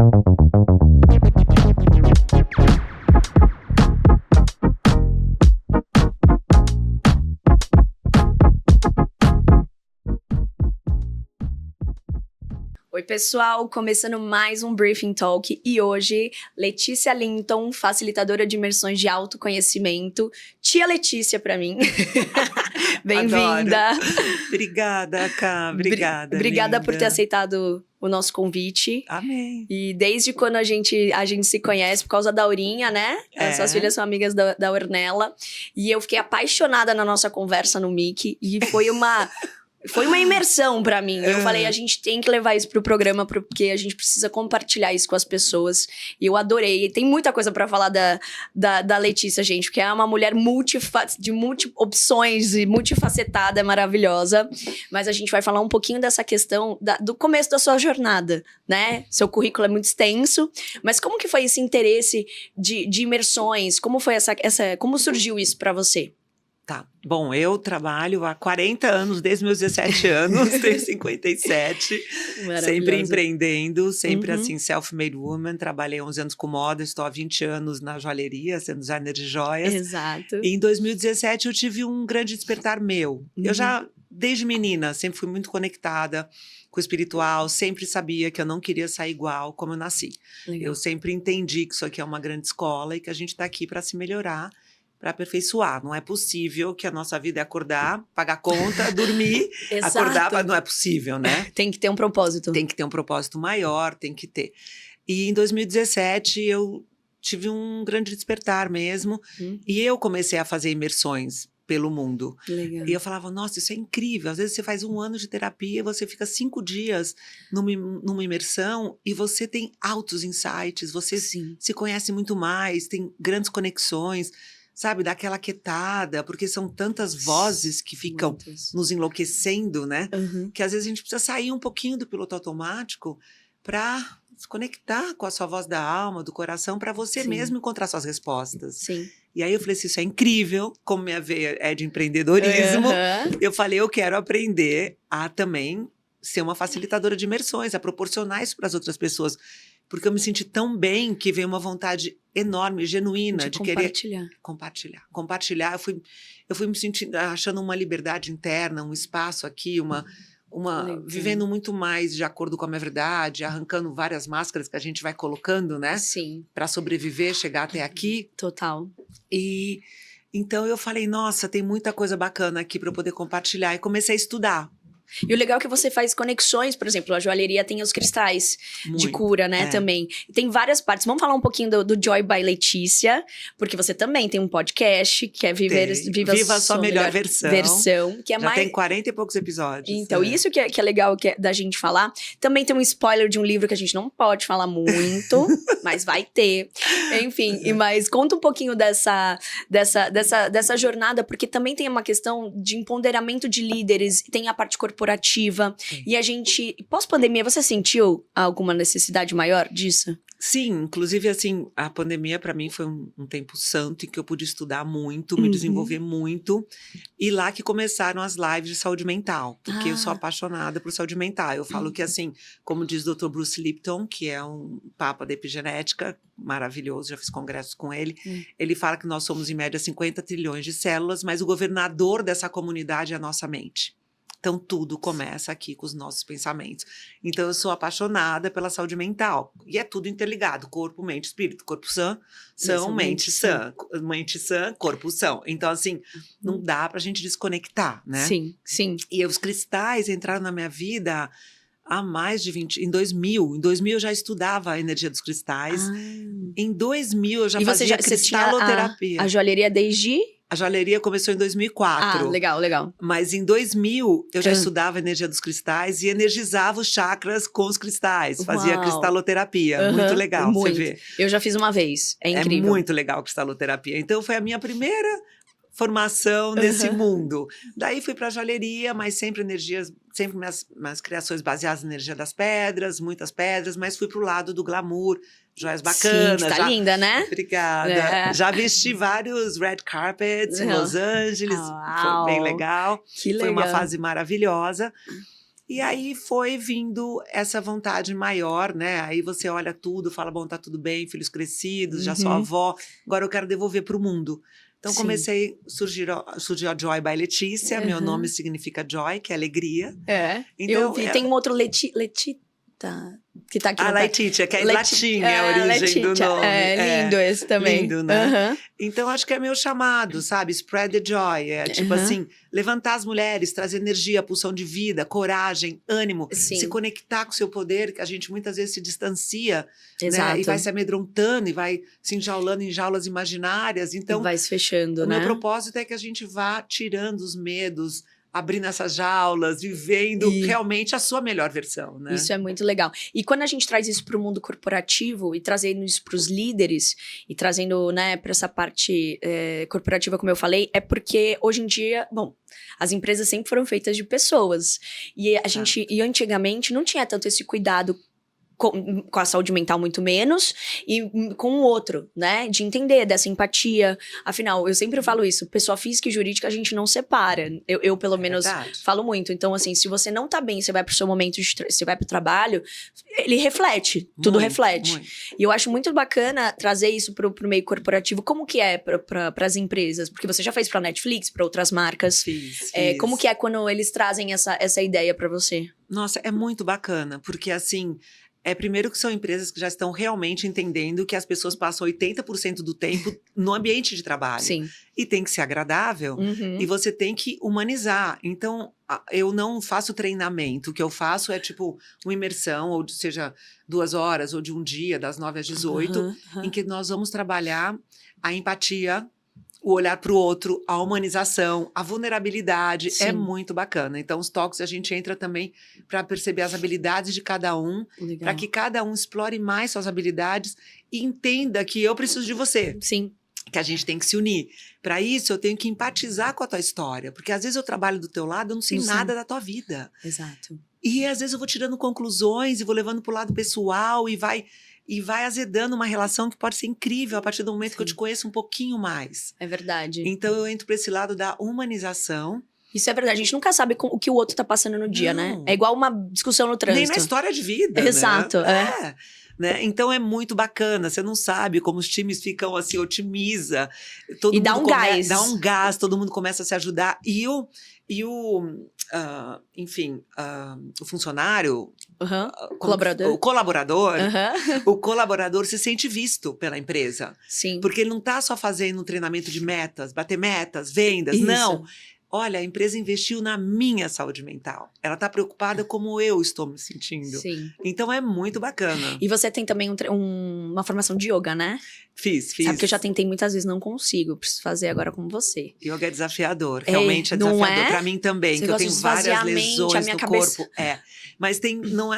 Oi, pessoal, começando mais um Briefing Talk e hoje, Letícia Linton, facilitadora de imersões de autoconhecimento. Tia Letícia pra mim. Bem-vinda. Obrigada, Ká. Obrigada, Obrigada linda. por ter aceitado o nosso convite. Amém. E desde quando a gente se conhece, por causa da Aurinha, né? Suas filhas são amigas da Ornella. E eu fiquei apaixonada na nossa conversa no Mickey. E foi uma imersão pra mim. Eu falei, a gente tem que levar isso pro programa, porque a gente precisa compartilhar isso com as pessoas. E eu adorei. E tem muita coisa pra falar da Letícia, gente, porque é uma mulher de opções e multifacetada, maravilhosa. Mas a gente vai falar um pouquinho dessa questão do começo da sua jornada, né? Seu currículo é muito extenso. Mas como que foi esse interesse de imersões? Como foi como surgiu isso pra você? Tá. Bom, eu trabalho há 40 anos, desde meus 17 anos, tenho 57. Sempre empreendendo, sempre assim, self-made woman. Trabalhei 11 anos com moda, estou há 20 anos na joalheria, sendo designer de joias. Exato. E em 2017 eu tive um grande despertar meu. Eu já, desde menina, sempre fui muito conectada com o espiritual, sempre sabia que eu não queria sair igual como eu nasci. Legal. Eu sempre entendi que isso aqui é uma grande escola e que a gente está aqui para se melhorar, para aperfeiçoar. Não é possível que a nossa vida é acordar, pagar conta, dormir, acordar, mas não é possível, né? Tem que ter um propósito. Tem que ter um propósito maior, tem que ter. E em 2017 eu tive um grande despertar mesmo, e eu comecei a fazer imersões pelo mundo. Legal. E eu falava, nossa, isso é incrível. Às vezes você faz 1 ano de terapia, você fica 5 dias numa imersão e você tem altos insights, você se conhece muito mais, tem grandes conexões, sabe, daquela quietada, porque são tantas vozes que ficam nos enlouquecendo, né? Que às vezes a gente precisa sair um pouquinho do piloto automático para se conectar com a sua voz da alma, do coração, para você mesmo encontrar suas respostas. Sim. E aí eu falei assim, isso é incrível, como minha veia é de empreendedorismo, eu falei, eu quero aprender a também ser uma facilitadora de imersões, a proporcionar isso para as outras pessoas. Porque eu me senti tão bem que veio uma vontade enorme, genuína, de querer compartilhar. Eu fui me sentindo, achando uma liberdade interna, um espaço aqui, vivendo muito mais de acordo com a minha verdade, arrancando várias máscaras que a gente vai colocando, né? Sim. Para sobreviver, chegar até aqui. Total. E então eu falei, nossa, tem muita coisa bacana aqui para eu poder compartilhar. E comecei a estudar. E o legal é que você faz conexões, por exemplo, a joalheria tem os cristais de cura, né, também. Tem várias partes. Vamos falar um pouquinho do Joy by Letícia, porque você também tem um podcast, que é Viva a Sua Melhor Versão. Que é Já tem 40 e poucos episódios. Então, isso que é legal da gente falar. Também tem um spoiler de um livro que a gente não pode falar muito, mas vai ter. Enfim, mas conta um pouquinho dessa jornada, porque também tem uma questão de empoderamento de líderes, tem a parte corporativa. E a gente, pós-pandemia, você sentiu alguma necessidade maior disso? Sim, inclusive assim, a pandemia para mim foi um tempo santo em que eu pude estudar muito, me desenvolver muito. E lá que começaram as lives de saúde mental, porque eu sou apaixonada por saúde mental. Eu falo que assim, como diz o Dr. Bruce Lipton, que é um papa da epigenética, maravilhoso, já fiz congressos com ele, ele fala que nós somos em média 50 trilhões de células, mas o governador dessa comunidade é a nossa mente. Então, tudo começa aqui com os nossos pensamentos. Então, eu sou apaixonada pela saúde mental. E é tudo interligado. Corpo, mente, espírito. Corpo sã, mente sã. Mente sã, corpo são. Então, assim, não dá pra gente desconectar, né? Sim, sim. E os cristais entraram na minha vida há mais de 20... Em 2000. Em 2000 eu já estudava a energia dos cristais. Em 2000 eu já fazia cristaloterapia. A joalheria desde... A joalheria começou em 2004. Legal. Mas em 2000, eu já estudava a energia dos cristais e energizava os chakras com os cristais. Fazia cristaloterapia. Muito legal, você vê. Eu já fiz uma vez. É incrível. É muito legal a cristaloterapia. Então, foi a minha primeira formação nesse mundo. Daí fui para a joalheria, mas sempre energias, sempre minhas criações baseadas na energia das pedras, muitas pedras, mas fui para o lado do glamour, joias bacanas. Sim, tá linda, né? Obrigada. Já vesti vários red carpets em Los Angeles, foi bem legal. Que legal. Foi uma fase maravilhosa. E aí foi vindo essa vontade maior, né? Aí você olha tudo, fala, bom, tá tudo bem, filhos crescidos, já sou avó, agora eu quero devolver para o mundo. Então comecei, surgiu a Joy by Letícia, meu nome significa Joy, que é alegria. Então, eu vi, tem um outro Letita, que tá aqui a Letitia, que é latim, é a origem do nome. Lindo esse também. Lindo, né? Então, acho que é meu chamado, sabe? Spread the joy. É tipo assim, levantar as mulheres, trazer energia, pulsão de vida, coragem, ânimo. Se conectar com o seu poder, que a gente muitas vezes se distancia. Né? E vai se amedrontando, e vai se enjaulando em jaulas imaginárias. Então, vai se fechando, né? O meu propósito é que a gente vá tirando os medos, abrindo essas jaulas, vivendo realmente a sua melhor versão, né? Isso é muito legal. E quando a gente traz isso para o mundo corporativo e trazendo isso para os líderes e trazendo, né, para essa parte corporativa, como eu falei, é porque hoje em dia, bom, as empresas sempre foram feitas de pessoas e e antigamente não tinha tanto esse cuidado com a saúde mental muito menos, e com o outro, né? De entender, dessa empatia. Afinal, eu sempre falo isso, pessoa física e jurídica a gente não separa. Eu pelo menos, falo muito. Então, assim, se você não tá bem, você vai pro seu momento, você vai pro trabalho, ele reflete, tudo reflete. Muito. E eu acho muito bacana trazer isso pro meio corporativo. Como que é pras empresas? Porque você já fez pra Netflix, pra outras marcas. Fiz. Como que é quando eles trazem essa ideia pra você? Nossa, é muito bacana, porque assim... primeiro que são empresas que já estão realmente entendendo que as pessoas passam 80% do tempo no ambiente de trabalho. Sim. E tem que ser agradável. E você tem que humanizar. Então, eu não faço treinamento. O que eu faço é tipo uma imersão, ou seja, 2 horas, ou de um dia, das 9 às 18, em que nós vamos trabalhar a empatia, o olhar para o outro, a humanização, a vulnerabilidade. Sim. É muito bacana. Então, os toques a gente entra também para perceber as habilidades de cada um, para que cada um explore mais suas habilidades e entenda que eu preciso de você. Sim. Que a gente tem que se unir. Para isso, eu tenho que empatizar com a tua história. Porque às vezes eu trabalho do teu lado, eu não sei nada da tua vida. Exato. E às vezes eu vou tirando conclusões e vou levando para o lado pessoal e vai azedando uma relação que pode ser incrível a partir do momento que eu te conheço um pouquinho mais. É verdade. Então, eu entro para esse lado da humanização. Isso é verdade. A gente nunca sabe o que o outro tá passando no dia, né? É igual uma discussão no trânsito. Nem na história de vida, Exato, né? Né? Então, é muito bacana. Você não sabe como os times ficam assim, otimiza. E dá um gás. Dá um gás, todo mundo começa a se ajudar. O funcionário, colaborador. O colaborador, o colaborador se sente visto pela empresa. Sim. Porque ele não está só fazendo um treinamento de metas, bater metas, vendas, Isso. não. Olha, a empresa investiu na minha saúde mental. Ela está preocupada como eu estou me sentindo. Sim. Então, é muito bacana. E você tem também uma formação de yoga, né? Fiz. Sabe que eu já tentei muitas vezes, não consigo. Preciso fazer agora com você. Yoga é desafiador. Realmente é desafiador. Para mim também, você que eu tenho várias lesões no corpo. Mas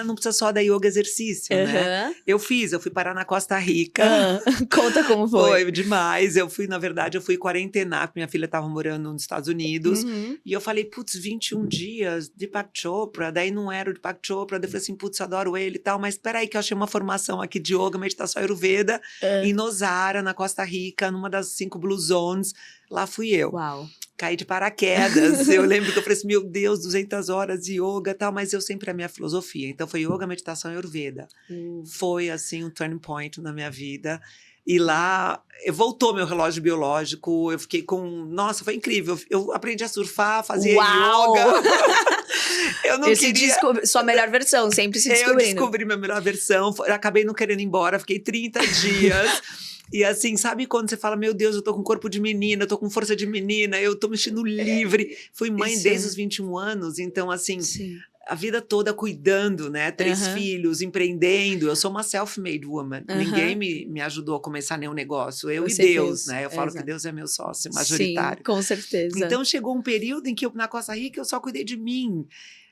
não precisa só da yoga exercício, né? Eu fui parar na Costa Rica. Conta como foi. Foi demais. Eu fui quarentenar, porque minha filha estava morando nos Estados Unidos. E eu falei, 21 dias de Deepak Chopra. Daí não era o Deepak Chopra. Daí eu falei assim, adoro ele e tal. Mas espera aí que eu achei uma formação aqui de yoga, meditação ayurveda, em Nosara, na Costa Rica, numa das 5 Blue Zones. Lá fui eu. Uau. Caí de paraquedas. Eu lembro que eu falei assim, meu Deus, 200 horas de yoga e tal. Mas eu sempre a minha filosofia. Então foi yoga, meditação e ayurveda. Foi assim um turning point na minha vida. E lá, voltou meu relógio biológico, eu fiquei Nossa, foi incrível. Eu aprendi a surfar, fazer yoga. Eu não queria... Sua melhor versão, sempre se descobrindo. Eu descobri minha melhor versão, acabei não querendo ir embora, fiquei 30 dias. E assim, sabe quando você fala, meu Deus, eu tô com corpo de menina, eu tô com força de menina, eu tô mexendo livre. Fui mãe desde os 21 anos, então assim... Sim. A vida toda cuidando, né? 3 filhos, empreendendo. Eu sou uma self-made woman. Ninguém me ajudou a começar nenhum negócio. Eu e Deus, né? Eu falo que Deus é meu sócio majoritário. Sim, com certeza. Então, chegou um período em que na Costa Rica eu só cuidei de mim.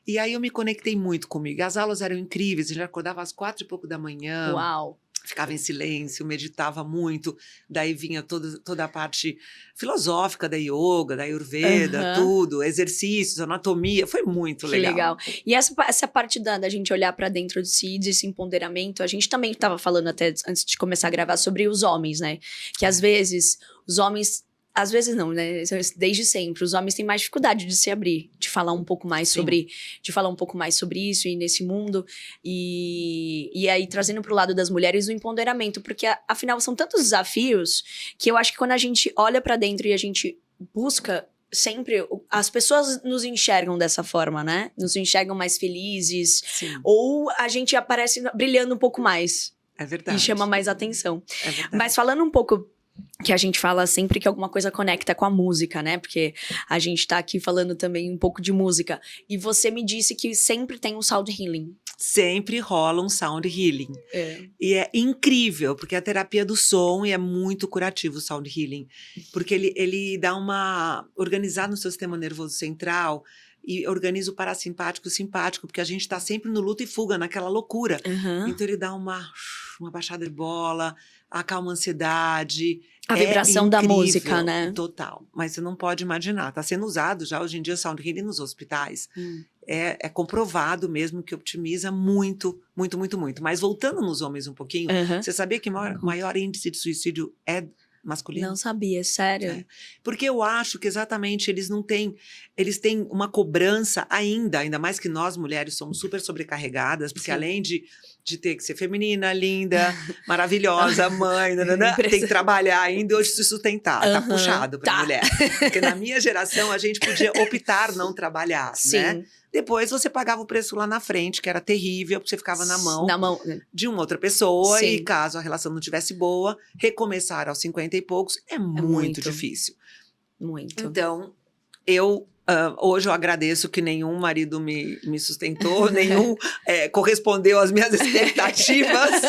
E aí eu me conectei muito comigo. As aulas eram incríveis. Eu já acordava às 4 e pouco da manhã. Uau! Ficava em silêncio, meditava muito. Daí vinha toda a parte filosófica da yoga, da ayurveda, tudo. Exercícios, anatomia. Foi muito legal. Que legal. E essa parte da gente olhar pra dentro de si, desse empoderamento, a gente também estava falando até antes de começar a gravar sobre os homens, né? Que às vezes os homens às vezes não, né? Desde sempre. Os homens têm mais dificuldade de se abrir, de falar um pouco mais sobre isso e nesse mundo. E aí, trazendo pro lado das mulheres, o empoderamento. Porque, afinal, são tantos desafios que eu acho que quando a gente olha pra dentro e a gente busca sempre... As pessoas nos enxergam dessa forma, né? Nos enxergam mais felizes. Sim. Ou a gente aparece brilhando um pouco mais. É verdade. E chama mais atenção. É verdade. Mas falando um pouco... Que a gente fala sempre que alguma coisa conecta com a música, né? Porque a gente tá aqui falando também um pouco de música. E você me disse que sempre tem um sound healing. Sempre rola um sound healing. É. E é incrível, porque é a terapia do som e é muito curativo o sound healing. Porque ele dá uma organizada no seu sistema nervoso central e organiza o parasimpático e o simpático, porque a gente tá sempre no luta e fuga, naquela loucura. Uhum. Então ele dá uma baixada de bola, acalma a ansiedade. A vibração da música, né? Total. Mas você não pode imaginar. Tá sendo usado já hoje em dia sound healing nos hospitais. É comprovado mesmo que optimiza muito, muito, muito, muito. Mas voltando nos homens um pouquinho, você sabia que o maior índice de suicídio é masculino? Não sabia, sério. É. Porque eu acho que exatamente eles têm uma cobrança ainda mais que nós mulheres somos super sobrecarregadas, porque além de ter que ser feminina, linda, maravilhosa, mãe, tem que trabalhar ainda e hoje se sustentar. Tá puxado pra mulher. Porque na minha geração a gente podia optar não trabalhar, né? Depois você pagava o preço lá na frente, que era terrível, porque você ficava na mão de uma outra pessoa. Sim. E caso a relação não tivesse boa, recomeçar aos 50 e poucos é muito difícil. Muito. Então, hoje eu agradeço que nenhum marido me sustentou, nenhum correspondeu às minhas expectativas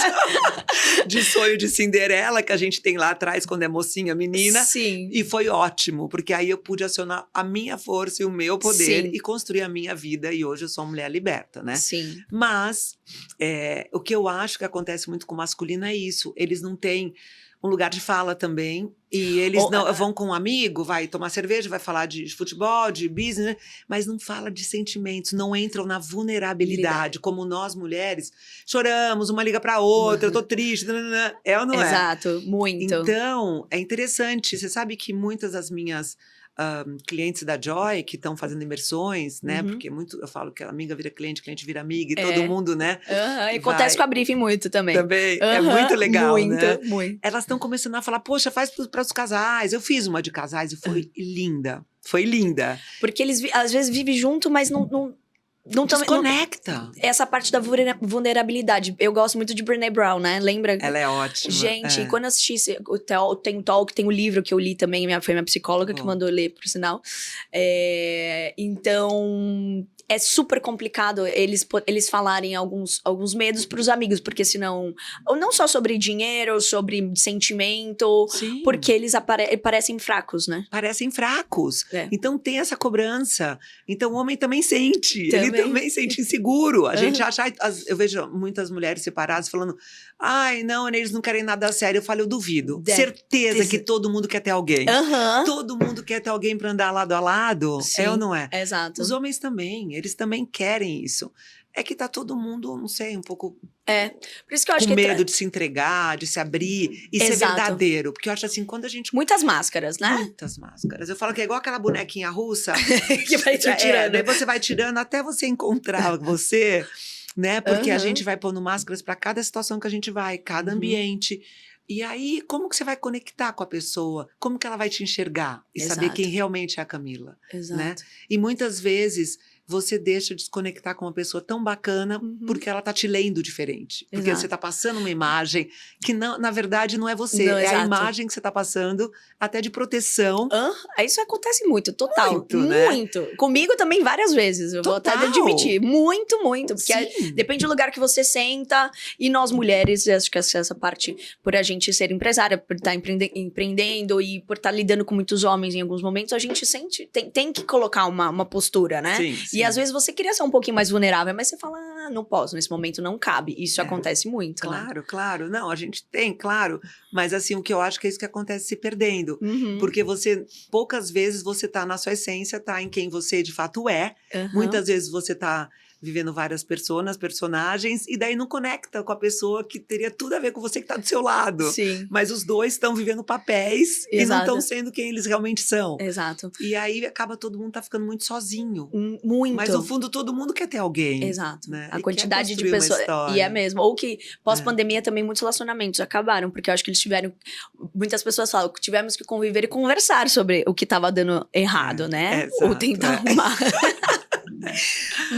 de sonho de Cinderela, que a gente tem lá atrás quando é mocinha, menina. Sim. E foi ótimo, porque aí eu pude acionar a minha força e o meu poder e construir a minha vida. E hoje eu sou uma mulher liberta, né? Sim. Mas o que eu acho que acontece muito com o masculino é isso. Eles não têm um lugar de fala também. E eles vão com um amigo, vai tomar cerveja, vai falar de futebol, de business, mas não fala de sentimentos, não entram na vulnerabilidade, como nós mulheres choramos, uma liga pra outra, eu tô triste, é ou não é? Exato, muito. Então, é interessante, você sabe que muitas das minhas clientes da Joy que estão fazendo imersões, né? Porque eu falo que a amiga vira cliente, cliente vira amiga e todo mundo, né? E acontece com a Briefing muito também. Também, é muito legal, né? Muito. Elas estão começando a falar, poxa, faz para os casais. Eu fiz uma de casais e foi linda. Foi linda. Porque eles, às vezes, vivem junto, mas não desconecta. Essa parte da vulnerabilidade. Eu gosto muito de Brené Brown, né? Lembra? Ela é ótima. Gente, quando eu assisti tem o Talk, tem o livro que eu li também, foi minha psicóloga que mandou ler, por sinal. Então, é super complicado eles falarem alguns medos pros amigos, porque senão... Ou não só sobre dinheiro, sobre sentimento, porque eles parecem fracos, né? Parecem fracos. Então tem essa cobrança. Então o homem também sente. Ele também sente inseguro. A gente acha... Eu vejo muitas mulheres separadas falando... Ai, não, eles não querem nada sério. Eu falo, eu duvido. Certeza que todo mundo quer ter alguém. Todo mundo quer ter alguém pra andar lado a lado. É ou não é? Exato. Os homens também. Eles também querem isso. É que tá todo mundo, não sei, um pouco... Por isso que eu acho com medo de se entregar, de se abrir e ser verdadeiro. Porque eu acho assim, quando a gente... Muitas máscaras, né? Muitas máscaras. Eu falo que é igual aquela bonequinha russa. Que vai te tirando. Daí você vai tirando até você encontrar você, né? Porque a gente vai pondo máscaras para cada situação que a gente vai, cada ambiente. E aí, como que você vai conectar com a pessoa? Como que ela vai te enxergar? E saber quem realmente é a Camila. Exato. Né? E muitas vezes... você deixa de se conectar com uma pessoa tão bacana porque ela tá te lendo diferente. Porque você tá passando uma imagem que, não, na verdade, não é você. É a imagem que você tá passando, até de proteção. Isso acontece muito, total. Muito, né? Muito. Comigo também várias vezes, eu vou até admitir. Muito, muito. Porque depende do lugar que você senta. E nós mulheres, acho que essa parte, por a gente ser empresária, por estar empreendendo e por estar lidando com muitos homens em alguns momentos, a gente sente, tem que colocar uma postura, né? Sim. E às vezes você queria ser um pouquinho mais vulnerável, mas você fala, não posso, nesse momento não cabe. Isso acontece muito, Claro, né? claro. Não, a gente tem, claro. Mas assim, o que eu acho que é isso que acontece se perdendo. Porque poucas vezes você tá na sua essência, tá em quem você de fato é. Muitas vezes você tá vivendo várias personagens, e daí não conecta com a pessoa que teria tudo a ver com você que tá do seu lado. Sim. Mas os dois estão vivendo papéis e não estão sendo quem eles realmente são. Exato. E aí acaba todo mundo ficando muito sozinho. Muito. Mas no fundo todo mundo quer ter alguém. Exato. Né? A quantidade de pessoas. E é mesmo. Ou que pós-pandemia também muitos relacionamentos acabaram, porque eu acho que eles tiveram. Muitas pessoas falam que tivemos que conviver e conversar sobre o que estava dando errado, né? Exato, ou tentar arrumar.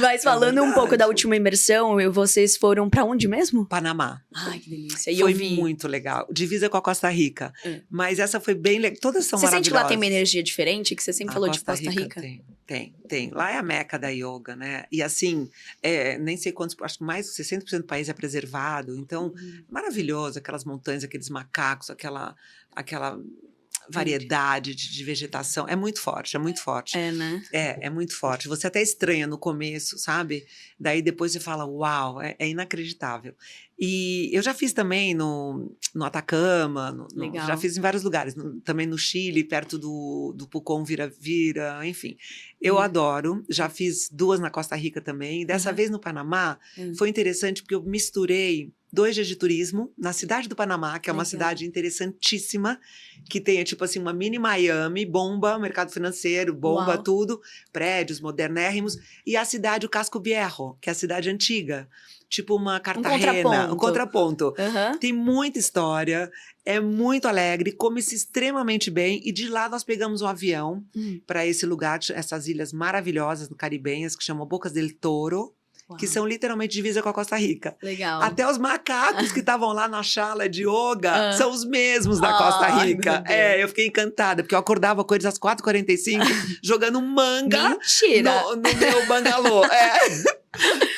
Mas falando um pouco da última imersão, vocês foram pra onde mesmo? Panamá. Ai, que delícia. E foi eu vi. muito legal. Divisa com a Costa Rica. Mas essa foi bem legal. Todas são maravilhosas. Você sente que lá tem uma energia diferente? Que você sempre falou de Costa Rica? Tem. Lá é a meca da yoga, né? E assim, nem sei quantos, acho que mais de 60% do país é preservado. Então, maravilhoso. Aquelas montanhas, aqueles macacos, aquela variedade de vegetação. É muito forte, é muito forte. É, né? É muito forte. Você até estranha no começo, sabe? Daí depois você fala, uau, é inacreditável. E eu já fiz também no Atacama, já fiz em vários lugares. Também no Chile, perto do Pucón Vira-Vira, enfim. Eu adoro. Já fiz 2 na Costa Rica também. E dessa vez no Panamá, foi interessante porque eu misturei 2 dias de turismo na cidade do Panamá, que é uma cidade interessantíssima, que tem, tipo assim, uma mini Miami, bomba, mercado financeiro, bomba, tudo, prédios modernérrimos, e a cidade, o Casco Viejo, que é a cidade antiga, tipo uma Cartagena, um contraponto. Tem muita história, é muito alegre, come-se extremamente bem, e de lá nós pegamos um avião para esse lugar, essas ilhas maravilhosas caribenhas, que chamam Bocas del Toro, que são literalmente divisa com a Costa Rica. Legal. Até os macacos que estavam lá na chala de yoga são os mesmos da Costa Rica. Eu fiquei encantada, porque eu acordava com eles às 4h45, jogando manga no meu bangalô.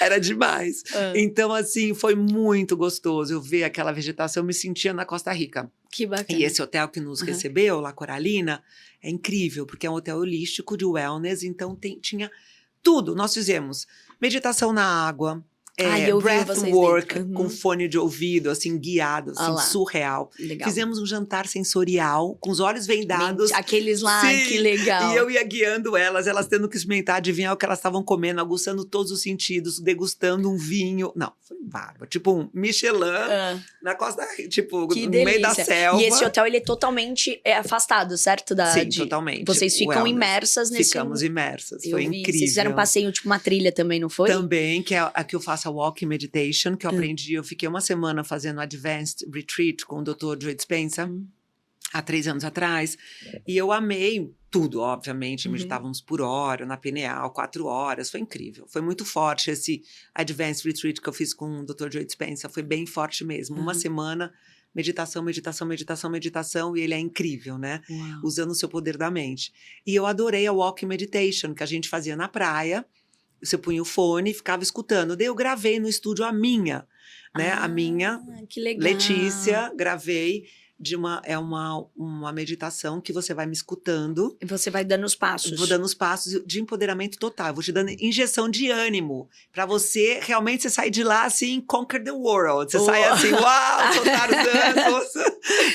Era demais. Então, assim, foi muito gostoso eu ver aquela vegetação, eu me sentia na Costa Rica. Que bacana. E esse hotel que nos recebeu, La Coralina, é incrível, porque é um hotel holístico de wellness, então tinha tudo. Nós fizemos meditação na água, breathwork com fone de ouvido, assim, guiado, assim, surreal. Legal. Fizemos um jantar sensorial, com os olhos vendados. Aqueles lá, que legal. E eu ia guiando elas tendo que experimentar, adivinhar o que elas estavam comendo, aguçando todos os sentidos, degustando um vinho. Não, foi bárbaro. Tipo um Michelin na costa, tipo, no meio da selva. E esse hotel, ele é totalmente afastado, certo? Sim, totalmente. Vocês ficam imersas nesse... Ficamos imersas, foi incrível. Vocês fizeram um passeio, tipo uma trilha também, não foi? Também, que é a que eu faço a Walking Meditation, que eu aprendi. Eu fiquei uma semana fazendo Advanced Retreat com o Dr. Joe Dispenza, há 3 anos atrás. E eu amei tudo, obviamente. Meditávamos por hora, na Pineal, 4 horas. Foi incrível. Foi muito forte esse Advanced Retreat que eu fiz com o Dr. Joe Dispenza. Foi bem forte mesmo. Uma semana, meditação, e ele é incrível, né? Usando o seu poder da mente. E eu adorei a Walking Meditation, que a gente fazia na praia. Você punha o fone e ficava escutando. Daí eu gravei no estúdio a minha, né? A minha, que legal. Letícia, gravei uma meditação que você vai me escutando. E você vai dando os passos. Vou dando os passos de empoderamento total. Vou te dando injeção de ânimo. Pra você, realmente, você sair de lá assim, conquer the world. Você sai assim, uau, soltar os anjos.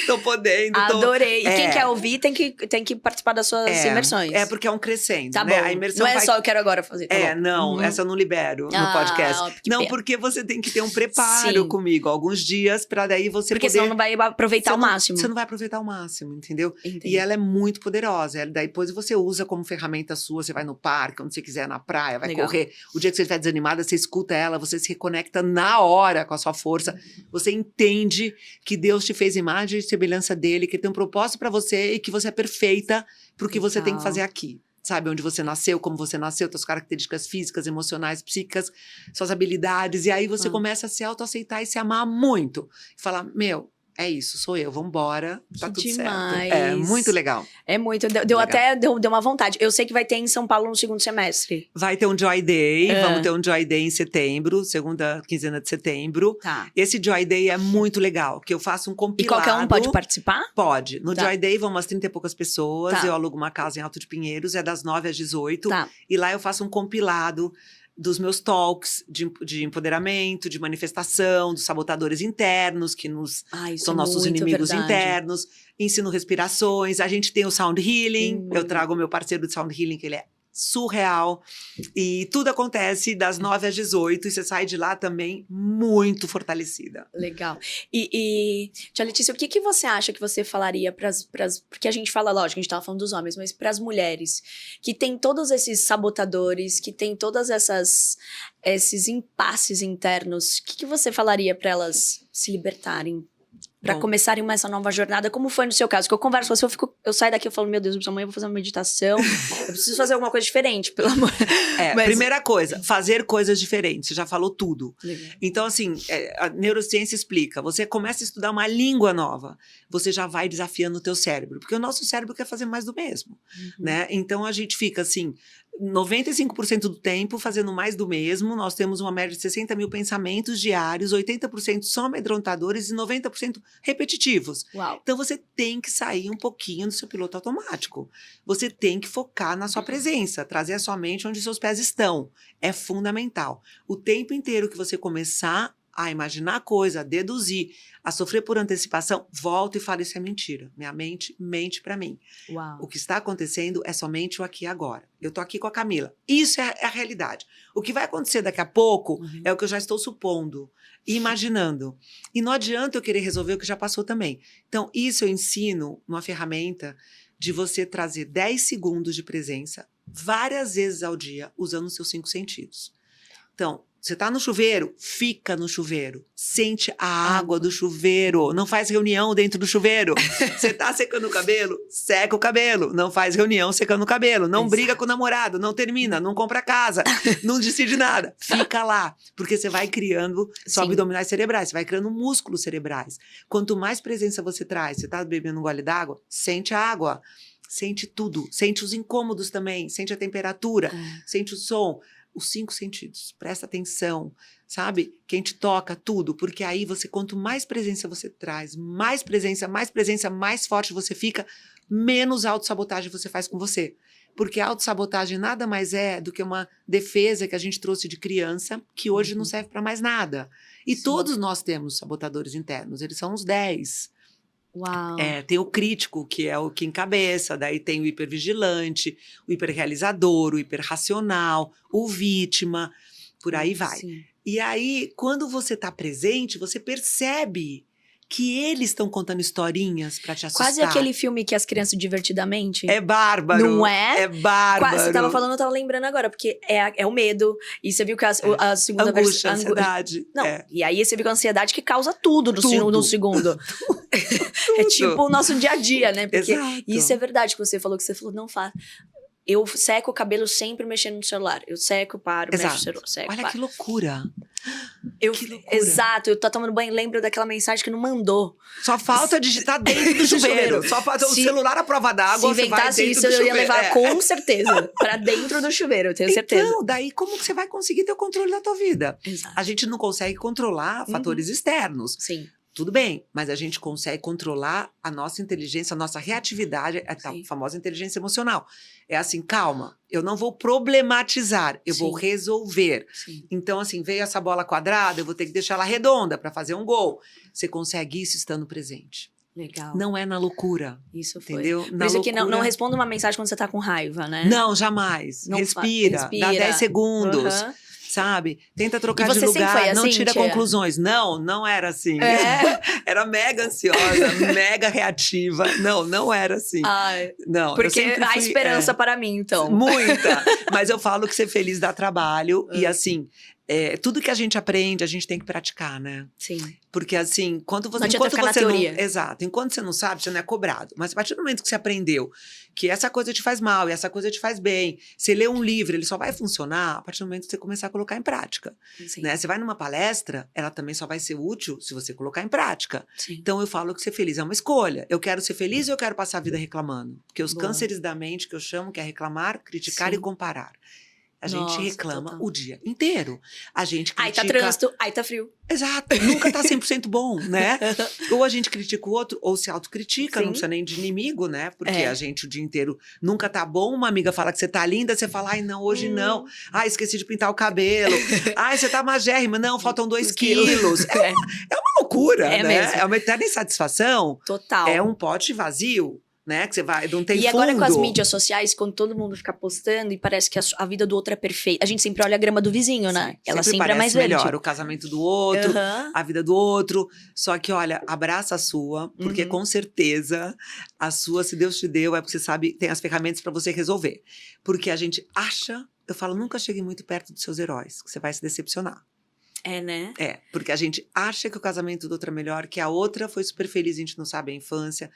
Tô podendo. Adorei. E quem quer ouvir tem que participar das suas imersões. Porque é um crescendo, tá né? bom. A imersão não é só eu quero agora fazer. Tá não. Essa eu não libero no podcast. Não, porque você tem que ter um preparo comigo. Alguns dias, pra daí você porque poder... senão não vai aproveitar o máximo. Você não vai aproveitar ao máximo, entendeu? Entendi. E ela é muito poderosa. Daí depois você usa como ferramenta sua, você vai no parque, onde você quiser, na praia, vai correr. O dia que você estiver desanimada, você escuta ela, você se reconecta na hora com a sua força. Você entende que Deus te fez imagem e semelhança dele, que ele tem um propósito pra você e que você é perfeita pro que você tem que fazer aqui. Sabe, onde você nasceu, como você nasceu, suas características físicas, emocionais, psíquicas, suas habilidades. E aí você começa a se autoaceitar e se amar muito. E falar, é isso, sou eu, vambora, tá tudo demais. certo. É muito legal. É muito, deu uma vontade. Eu sei que vai ter em São Paulo no 2º semestre. Vai ter um Joy Day, vamos ter um Joy Day em setembro, segunda quinzena de setembro. Tá. Esse Joy Day é muito legal, que eu faço um compilado. E qualquer um pode participar? Pode. No Joy Day vão umas 30 e poucas pessoas, eu alugo uma casa em Alto de Pinheiros, é das 9 às 18. E lá eu faço um compilado dos meus talks de empoderamento, de manifestação, dos sabotadores internos, que são nossos inimigos internos. Ensino respirações, a gente tem o Sound Healing, eu trago o meu parceiro de Sound Healing, que ele é surreal. E tudo acontece das 9 às 18 e você sai de lá também muito fortalecida. Legal. Tia Letícia, o que você acha que você falaria porque a gente fala, lógico, a gente tava falando dos homens, mas pras mulheres, que tem todos esses sabotadores, que tem todas esses impasses internos, o que você falaria pra elas se libertarem? Pra começarem essa nova jornada, como foi no seu caso? Que eu converso com você, eu saio daqui e falo, meu Deus, amanhã eu vou fazer uma meditação, eu preciso fazer alguma coisa diferente, pelo amor. Mas... Primeira coisa, fazer coisas diferentes, você já falou tudo. Legal. Então, assim, a neurociência explica, você começa a estudar uma língua nova, você já vai desafiando o teu cérebro, porque o nosso cérebro quer fazer mais do mesmo, né? Então, a gente fica assim, 95% do tempo fazendo mais do mesmo, nós temos uma média de 60 mil pensamentos diários, 80% são amedrontadores e 90% repetitivos. Uau. Então você tem que sair um pouquinho do seu piloto automático. Você tem que focar na sua presença, trazer a sua mente onde seus pés estão. É fundamental. O tempo inteiro que você começar a imaginar coisa, a deduzir, a sofrer por antecipação, volta e fala, isso é mentira. Minha mente mente pra mim. Uau. O que está acontecendo é somente o aqui e agora. Eu tô aqui com a Camila. Isso é a realidade. O que vai acontecer daqui a pouco é o que eu já estou supondo, imaginando. E não adianta eu querer resolver o que já passou também. Então, isso eu ensino numa ferramenta de você trazer 10 segundos de presença várias vezes ao dia, usando os seus 5 sentidos. Então, você tá no chuveiro? Fica no chuveiro. Sente a água do chuveiro. Não faz reunião dentro do chuveiro. Você tá secando o cabelo? Seca o cabelo. Não faz reunião secando o cabelo. Não briga com o namorado. Não termina. Não compra casa. Não decide nada. Fica lá. Porque você vai criando abdominais cerebrais. Você vai criando músculos cerebrais. Quanto mais presença você traz, você tá bebendo um gole d'água? Sente a água. Sente tudo. Sente os incômodos também. Sente a temperatura. Sente o som. Os 5 sentidos, presta atenção, sabe? Quem te toca, tudo, porque aí você, quanto mais presença você traz, mais presença, mais forte você fica, menos autossabotagem você faz com você. Porque a autossabotagem nada mais é do que uma defesa que a gente trouxe de criança, que hoje não serve para mais nada. E todos nós temos sabotadores internos, eles são uns 10. Uau. Tem o crítico, que é o que encabeça, daí tem o hipervigilante, o hiperrealizador, o hiperracional, o vítima, por aí vai. Sim. E aí, quando você tá presente, você percebe que eles estão contando historinhas pra te assustar. Quase aquele filme que as crianças divertidamente. É bárbaro. Não é? É bárbaro. Você tava falando, eu tava lembrando agora, porque é o medo. E você viu que a segunda angústia, versão. ansiedade. Não, e aí você viu que a ansiedade que causa tudo no segundo. É tipo o nosso dia a dia, né? Porque isso é verdade que você falou, não faz. Eu seco o cabelo sempre mexendo no celular. Eu seco, paro, mexo no celular. Seco, olha paro. que loucura. Que loucura. Exato, eu tô tomando banho, lembro daquela mensagem que não mandou. Só falta digitar dentro do chuveiro. Só falta o celular à prova d'água. Se inventasse isso, eu ia levar com certeza pra dentro do chuveiro, eu tenho certeza. Então, daí como que você vai conseguir ter o controle da tua vida? Exato. A gente não consegue controlar fatores externos. Sim. Tudo bem, mas a gente consegue controlar a nossa inteligência, a nossa reatividade, a famosa inteligência emocional. É assim, calma, eu não vou problematizar, eu vou resolver. Sim. Então, assim, veio essa bola quadrada, eu vou ter que deixar ela redonda para fazer um gol. Você consegue isso estando presente. Legal. Não é na loucura. Isso foi. Entendeu? Por isso que não responda uma mensagem quando você tá com raiva, né? Não, jamais. Respira, dá 10 segundos. Sabe? Tenta trocar de lugar, assim, não tira conclusões. Não era assim. Era mega ansiosa, mega reativa. Não era assim. Não, porque há esperança para mim, então. Muita. Mas eu falo que ser feliz dá trabalho. E assim, tudo que a gente aprende, a gente tem que praticar, né? Sim. Porque assim, enquanto você exato, enquanto você não sabe, você não é cobrado. Mas a partir do momento que você aprendeu que essa coisa te faz mal e essa coisa te faz bem, você lê um livro, ele só vai funcionar a partir do momento que você começar a colocar em prática. Né? Você vai numa palestra, ela também só vai ser útil se você colocar em prática. Sim. Então eu falo que ser feliz é uma escolha. Eu quero ser feliz ou eu quero passar a vida reclamando? Porque os cânceres da mente que eu chamo que é reclamar, criticar e comparar. A gente reclama o dia inteiro. A gente critica... Aí tá trânsito, aí tá frio. Exato, nunca tá 100% bom, né? Ou a gente critica o outro, ou se autocritica, não precisa nem de inimigo, né? Porque a gente o dia inteiro nunca tá bom. Uma amiga fala que você tá linda, você fala, ai não, hoje não. Ai, esqueci de pintar o cabelo. Ai, você tá magérrima. Não, faltam 2 quilos. É uma loucura, né? Mesmo. É uma eterna insatisfação. Total. É um pote vazio. né? Que você vai, não tem E fundo. agora com as mídias sociais, quando todo mundo fica postando e parece que a vida do outro é perfeita. A gente sempre olha a grama do vizinho, né? Sim, Ela sempre é parece mais melhor verde. o casamento do outro, Aham. a vida do outro. Só que, olha, abraça a sua, porque Uhum. com certeza a sua, se Deus te deu, é porque você sabe, tem as ferramentas pra você resolver. Porque a gente acha, eu falo, nunca chegue muito perto dos seus heróis, que você vai se decepcionar. É, né? É, porque a gente acha que o casamento do outro é melhor, que a outra foi super feliz, a gente não sabe a infância,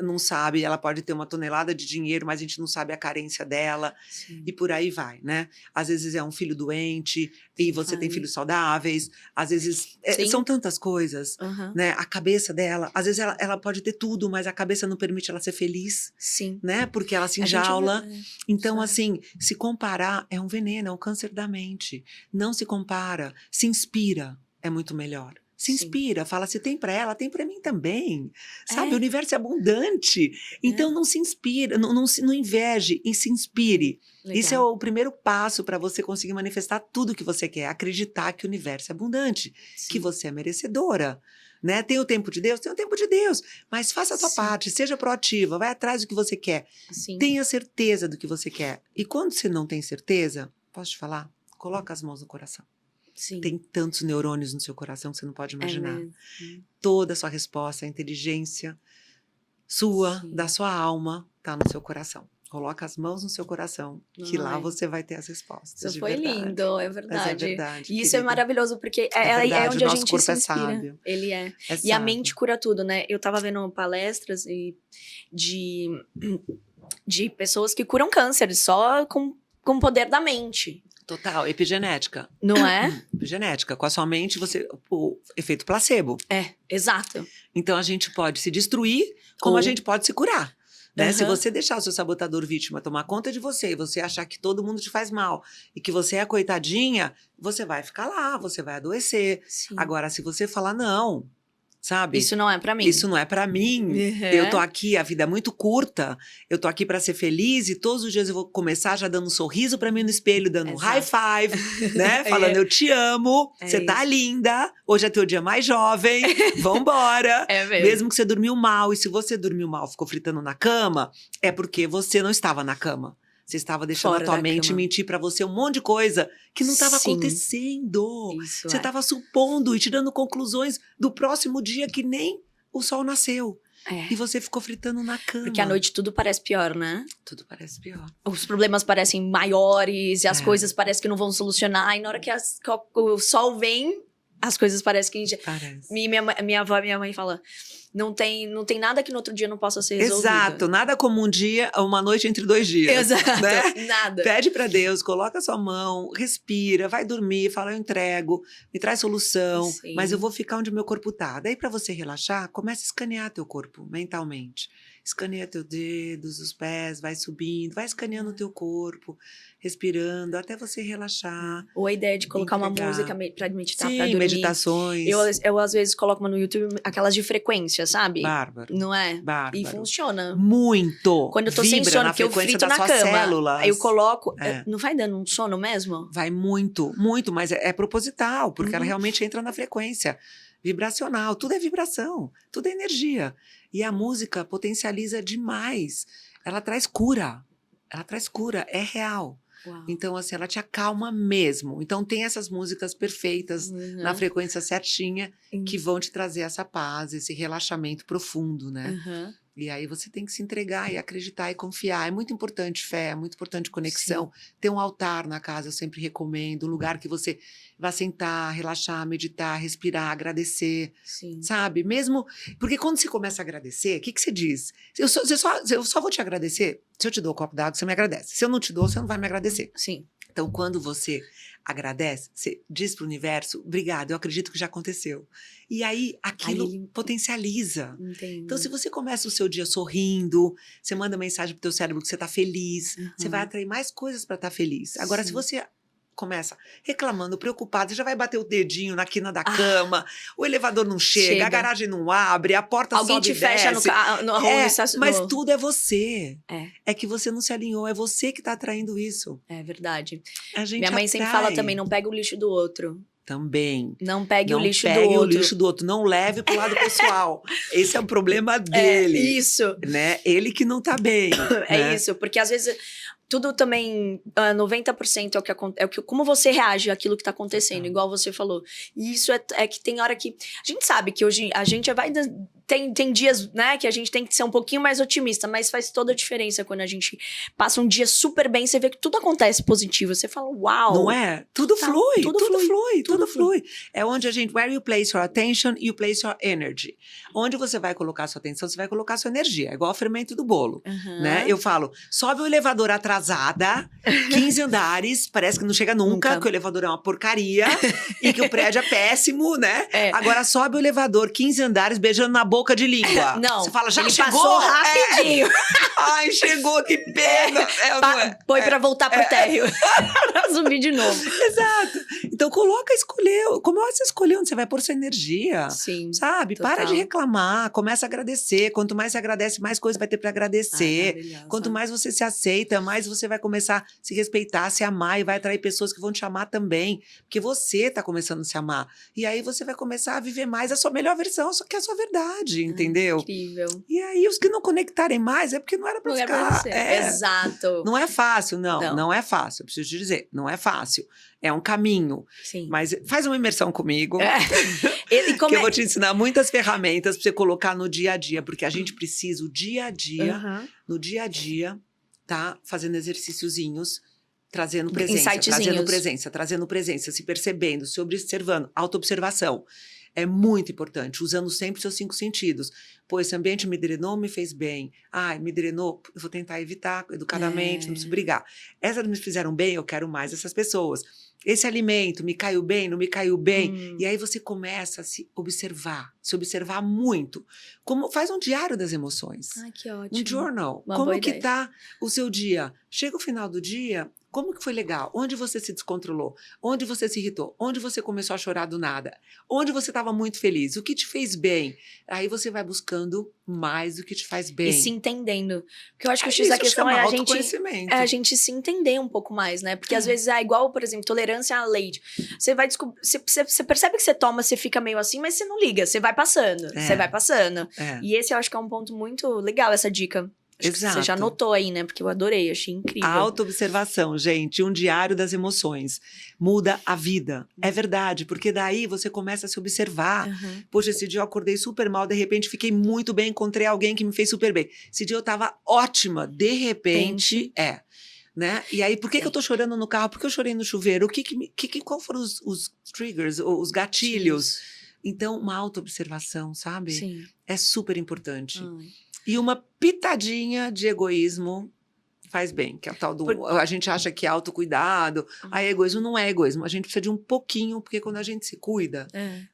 não sabe, ela pode ter uma tonelada de dinheiro, mas a gente não sabe a carência dela, Sim. e por aí vai, né? Às vezes é um filho doente, e você tem Ai. filhos saudáveis, às vezes Sim. são tantas coisas, Aham. né? A cabeça dela, às vezes ela pode ter tudo, mas a cabeça não permite ela ser feliz, Sim. né? Porque ela se A gente enjaula. vê, né? Então, Isso é. assim, se comparar é um veneno, é um câncer da mente. Não se compara, se inspira, é muito melhor. Se Sim. inspira, fala, se tem pra ela, tem pra mim também. Sabe, É. o universo é abundante. Então, não se inspira, não inveje e se inspire. Legal. Isso é o primeiro passo para você conseguir manifestar tudo que você quer. Acreditar que o universo é abundante, Sim. que você é merecedora. Né? Tem o tempo de Deus? Tem o tempo de Deus. Mas faça a sua Sim. parte, seja proativa, vai atrás do que você quer. Sim. Tenha certeza do que você quer. E quando você não tem certeza, posso te falar? Coloca as mãos no coração. Sim. Tem tantos neurônios no seu coração que você não pode É imaginar. mesmo. Toda a sua resposta, a inteligência sua, Sim. da sua alma, tá no seu coração. Coloca as mãos no seu coração, que lá Ai. você vai ter as respostas. Isso de foi verdade. lindo, é Mas verdade. é verdade, E isso é querida. maravilhoso, porque É verdade, onde o a nosso gente corpo se é inspira. sábio. Ele é. É E a sábio. mente cura tudo, né? Eu tava vendo palestras de pessoas que curam câncer só com o poder da mente, Total, epigenética. não é? Epigenética. Com a sua mente, o efeito placebo. É, exato. Então, a gente pode se destruir, como a Ou- gente pode se curar. Né? Se Aham. você deixar o seu sabotador vítima tomar conta de você, e você achar que todo mundo te faz mal, e que você é a coitadinha, você vai ficar lá, você vai adoecer. Sim. Agora, se você falar, não, sabe? Isso não é pra mim. Isso não é pra mim. Uhum. Eu tô aqui, a vida é muito curta. Eu tô aqui pra ser feliz e todos os dias eu vou começar já dando um sorriso pra mim no espelho, dando um Exato. high five, né? Falando, eu te amo, É você tá isso. linda, hoje é teu dia mais jovem, vambora. É mesmo. Mesmo que você dormiu mal, e se você dormiu mal, ficou fritando na cama, é porque você não estava na cama. Você estava deixando Fora a tua da mente cama. mentir pra você um monte de coisa que não estava Sim. acontecendo. Isso Você é. estava supondo e tirando conclusões do próximo dia que nem o sol nasceu. É. E você ficou fritando na cama. Porque à noite tudo parece pior, né? Tudo parece pior. Os problemas parecem maiores e as É. coisas parecem que não vão solucionar. E na hora que o sol vem, as coisas parecem que... Parece. Minha avó e minha mãe falam, não tem nada que no outro dia não possa ser resolvido. Exato. Nada como um dia, uma noite entre 2 dias. Exato. Né? Nada. Pede pra Deus, coloca a sua mão, respira, vai dormir, fala, eu entrego, me traz solução, Sim. mas eu vou ficar onde meu corpo tá. Daí pra você relaxar, comece a escanear teu corpo mentalmente. Escaneia teus dedos, os pés, vai subindo, vai escaneando o teu corpo, respirando, até você relaxar. Ou a ideia de colocar uma Entregar. música pra meditar, pra Sim, dormir. meditações. Eu às vezes coloco uma no YouTube, aquelas de frequência, sabe? Bárbaro, Não é? bárbaro. E funciona. Muito. Quando eu tô Vibra sem sono, na porque eu frequência frito das na suas cama. células. Aí eu coloco. É. Não vai dando um sono mesmo? Vai muito, muito, mas é proposital, porque ela Uhum. realmente entra na frequência vibracional. Tudo é vibração, tudo é energia. E a música potencializa demais. Ela traz cura. Ela traz cura, é real. Uau. Então, assim, ela te acalma mesmo. Então, tem essas músicas perfeitas, Uhum. na frequência certinha, que vão te trazer essa paz, esse relaxamento profundo, né? Uhum. E aí você tem que se entregar e acreditar e confiar. É muito importante fé, é muito importante conexão. Ter um altar na casa, eu sempre recomendo. Um lugar que você vá sentar, relaxar, meditar, respirar, agradecer. Sim. Sabe? Mesmo... Porque quando você começa a agradecer, o que você diz? Eu só vou te agradecer se eu te dou um copo d'água, você me agradece. Se eu não te dou, você não vai me agradecer. Sim. Então, quando você agradece, você diz para o universo, obrigado, eu acredito que já aconteceu. E aí, aquilo Aí- potencializa. Entendi. Então, se você começa o seu dia sorrindo, você manda mensagem pro teu cérebro que você tá feliz, você vai atrair mais coisas para estar feliz. Agora, Sim. se você começa reclamando, preocupado, você já vai bater o dedinho na quina da cama, o elevador não chega, a garagem não abre, a porta Alguém sobe te e fecha no desce. carro, no Mas tudo é você. É. É que você não se alinhou, é você que tá atraindo isso. É verdade. A gente Minha mãe sempre atrai. fala também, não pega o lixo do outro. também. Não pegue Não o lixo do pegue o outro. lixo do outro, não leve pro lado pessoal. Esse é o problema dele. Isso. Né? Ele que não tá bem. É né? isso, porque às vezes tudo também, 90% é o que como você reage àquilo que tá acontecendo, Total. igual você falou. E isso é que tem hora que a gente sabe que hoje a gente tem dias, né, que a gente tem que ser um pouquinho mais otimista, mas faz toda a diferença quando a gente passa um dia super bem, você vê que tudo acontece positivo, você fala, uau. Não é? Tudo Tá, flui, tudo tudo flui, flui, tudo tudo flui. É onde a gente, where you place your attention, you place your energy. Onde você vai colocar sua atenção, você vai colocar sua energia. É igual ao fermento do bolo, Uhum. né? Eu falo, sobe o elevador atrasada, 15 andares, parece que não chega nunca, que o elevador é uma porcaria e que o prédio é péssimo, né? Agora sobe o elevador, 15 andares, beijando na boca de língua. Não, você fala, já ele chegou? passou rapidinho. Ai, chegou, que pena. Não é? Põe pra voltar pro térreo. Pra subir de novo. Exato. Então escolher. Começa a escolher onde você vai pôr sua energia. Sim. Sabe? Total. Para de reclamar, começa a agradecer. Quanto mais você agradece, mais coisa vai ter para agradecer. Quanto mais você se aceita, mais você vai começar a se respeitar, se amar e vai atrair pessoas que vão te amar também. Porque você tá começando a se amar. E aí você vai começar a viver mais a sua melhor versão, que é a sua verdade, entendeu? Incrível. E aí os que não conectarem mais é porque não era pra Não ficar. é pra você. Exato. Não é fácil, Não. não é fácil. Eu preciso te dizer, não é fácil. É um caminho. Sim. Mas faz uma imersão comigo. E como que eu vou te ensinar muitas ferramentas pra você colocar no dia a dia. Porque a gente precisa, o dia a dia, no dia a dia, tá fazendo exercíciozinhos, trazendo trazendo presença, se percebendo, se observando, autoobservação. É muito importante, usando sempre os seus 5 sentidos. Pô, esse ambiente me drenou, me fez bem. Ai, me drenou, eu vou tentar evitar educadamente, não preciso brigar. Essas me fizeram bem, eu quero mais essas pessoas. Esse alimento me caiu bem, não me caiu bem. E aí você começa a se observar muito. Faz um diário das emoções. Ai, que ótimo. Um journal. Uma Como boa que ideia. tá o seu dia? Chega o final do dia, como que foi legal? Onde você se descontrolou? Onde você se irritou? Onde você começou a chorar do nada? Onde você estava muito feliz? O que te fez bem? Aí você vai buscando mais do que te faz bem. E se entendendo. Porque eu acho que o X da questão é a gente se entender um pouco mais, né? Porque às vezes é igual, por exemplo, tolerância à leite. Você vai descobrir. Você percebe que você toma, você fica meio assim, mas você não liga, você vai passando. Você vai passando. E esse eu acho que é um ponto muito legal, essa dica. Acho que você já notou aí, né? Porque eu adorei, achei incrível. A autoobservação, gente, um diário das emoções. Muda a vida. É verdade, porque daí você começa a se observar. Poxa, esse dia eu acordei super mal, de repente fiquei muito bem, encontrei alguém que me fez super bem. Esse dia eu tava ótima, de repente, né? E aí, por que eu tô chorando no carro? Por que eu chorei no chuveiro? Qual foram os triggers, os gatilhos? Então, uma autoobservação, sabe? Sim. É super importante. E uma pitadinha de egoísmo faz bem, que é o tal do... A gente acha que é autocuidado, egoísmo não é egoísmo. A gente precisa de um pouquinho, porque quando a gente se cuida,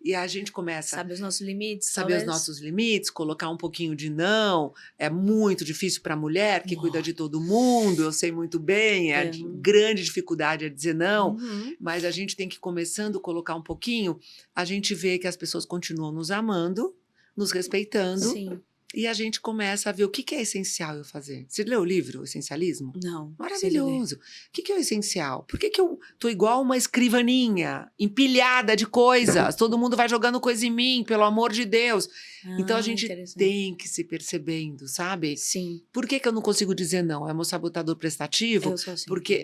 e a gente começa... Sabe os nossos limites, Saber os nossos limites, colocar um pouquinho de não. É muito difícil para a mulher que cuida de todo mundo, eu sei muito bem, grande dificuldade é dizer não, mas a gente tem que, começando a colocar um pouquinho, a gente vê que as pessoas continuam nos amando, nos respeitando. Sim. E a gente começa a ver o que é essencial eu fazer. Você leu o livro, o Essencialismo? Não. Maravilhoso. O que é o essencial? Por que eu tô igual uma escrivaninha, empilhada de coisas? Todo mundo vai jogando coisa em mim, pelo amor de Deus. Então a gente tem que se percebendo, sabe? Sim. Por que eu não consigo dizer não? É meu sabotador prestativo? Eu sou assim. Porque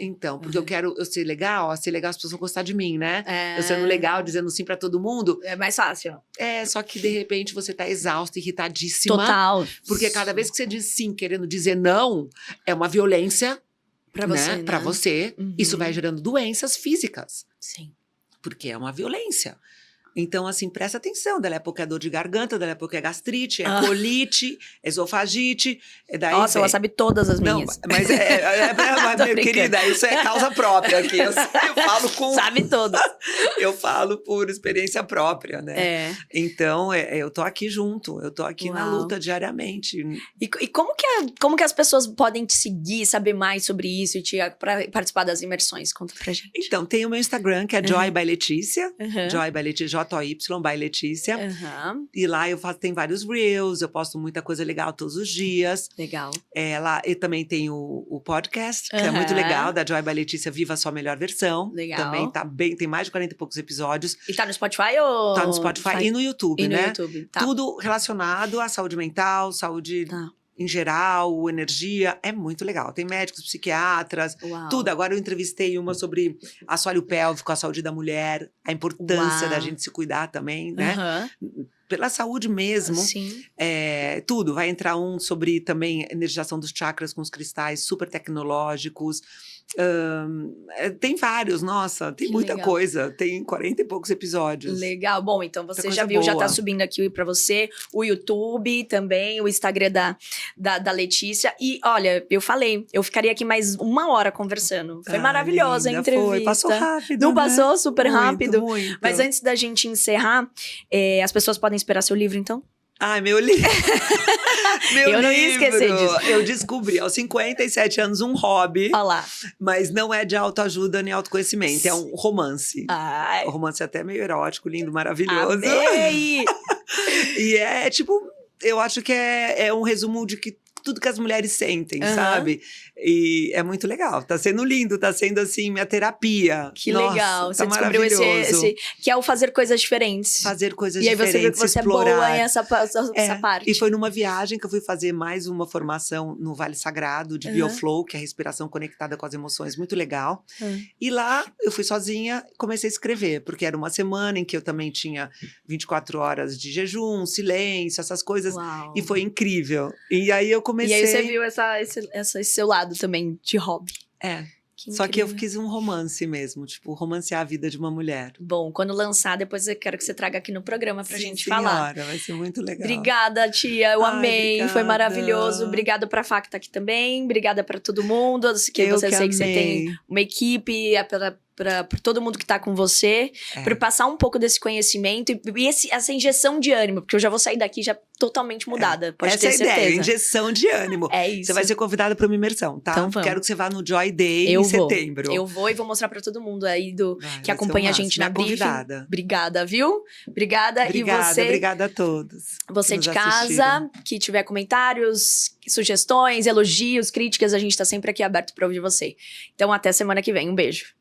eu quero ser legal as pessoas vão gostar de mim, né? Eu sendo legal, dizendo sim pra todo mundo. É mais fácil. Só que de repente você tá exausta, irritadíssima. Total. Porque cada vez que você diz sim, querendo dizer não, é uma violência pra você, né? Pra você. Isso vai gerando doenças físicas. Sim. Porque é uma violência. Então, assim, presta atenção. Dali a pouco é dor de garganta, dali a pouco é gastrite, é colite, esofagite. Daí nossa, ela sabe todas as minhas. Não, mas meu querida, isso é causa própria aqui. Eu falo com... Sabe todas. Eu falo por experiência própria, né? Então, eu tô aqui junto. Eu tô aqui na luta diariamente. E como que as pessoas podem te seguir, saber mais sobre isso e pra participar das imersões? Conta pra gente. Então, tem o meu Instagram, que é Joy by Letícia. Joy by Letícia, JOY, by Letícia. Aham. E lá tem vários reels, eu posto muita coisa legal todos os dias. Legal. Lá eu também tenho o podcast, que é muito legal, da Joy by Letícia, Viva a Sua Melhor Versão. Legal. Também tá bem, tem mais de 40 e poucos episódios. E tá no Spotify ou? Tá no Spotify e no YouTube, E no né? YouTube, tá. Tudo relacionado à saúde mental, saúde Tá. em geral, energia. É muito legal. Tem médicos, psiquiatras, Uau. tudo. Agora eu entrevistei uma sobre assoalho pélvico, a saúde da mulher, a importância Uau. da gente se cuidar também, né? Aham. Pela saúde mesmo. Sim. Tudo. Vai entrar um sobre também energização dos chakras com os cristais super tecnológicos. Tem vários, nossa, tem Que muita legal. coisa. Tem 40 e poucos episódios. Legal. Bom, então você Muita já coisa viu, já tá boa. subindo aqui pra você o YouTube também, o Instagram da Letícia. E olha, eu falei, eu ficaria aqui mais 1 hora conversando. Foi maravilhosa a linda, entrevista. Foi. Passou rápido, Não né? passou super Muito, rápido? muito. Mas antes da gente encerrar, as pessoas podem esperar seu livro, então? Ai, meu livro. Meu Eu não ia livro. esquecer disso. Eu descobri aos 57 anos um hobby, Olha lá. mas não é de autoajuda nem autoconhecimento, é um romance. Ai, O romance é até meio erótico, lindo, maravilhoso. amei! E é tipo, eu acho que é um resumo de que tudo que as mulheres sentem, Aham. sabe? E é muito legal. Tá sendo lindo, tá sendo assim, minha terapia. Que Nossa, legal. Tá Você descobriu maravilhoso. que é o fazer coisas diferentes. Fazer coisas E aí você viu diferentes, que você explorar. é boa em essa parte. E foi numa viagem que eu fui fazer mais uma formação no Vale Sagrado de Aham. Bioflow, que é a respiração conectada com as emoções, muito legal. E lá eu fui sozinha e comecei a escrever, porque era uma semana em que eu também tinha 24 horas de jejum, silêncio, essas coisas. Uau. E foi incrível. E aí eu comecei. E aí você viu esse seu lado também de hobby. Só que eu incrível. quis um romance mesmo, tipo, romancear a vida de uma mulher. Bom, quando lançar, depois eu quero que você traga aqui no programa pra gente falar. Senhora, vai ser muito legal. Obrigada, tia. Eu Ai, amei. Foi obrigada. maravilhoso. Obrigada pra Fá que tá aqui também. Obrigada pra todo mundo. Que Eu você sei que você tem amei. uma equipe, pra todo mundo que tá com você, pra passar um pouco desse conhecimento e essa injeção de ânimo, porque eu já vou sair daqui já totalmente mudada. Pode Essa ter é a certeza. ideia, injeção de ânimo. É isso. Você vai ser convidada para uma imersão, tá? Então vamos. Quero que você vá no Joy Day Eu em vou. setembro. Eu vou e vou mostrar pra todo mundo aí Vai que ser acompanha o a gente máximo. na Minha briefing. convidada. Obrigada, viu? Obrigada. Obrigada, obrigada a todos. Você que de nos casa, assistiram. que tiver comentários, sugestões, elogios, críticas, a gente tá sempre aqui aberto pra ouvir você. Então até semana que vem. Um beijo.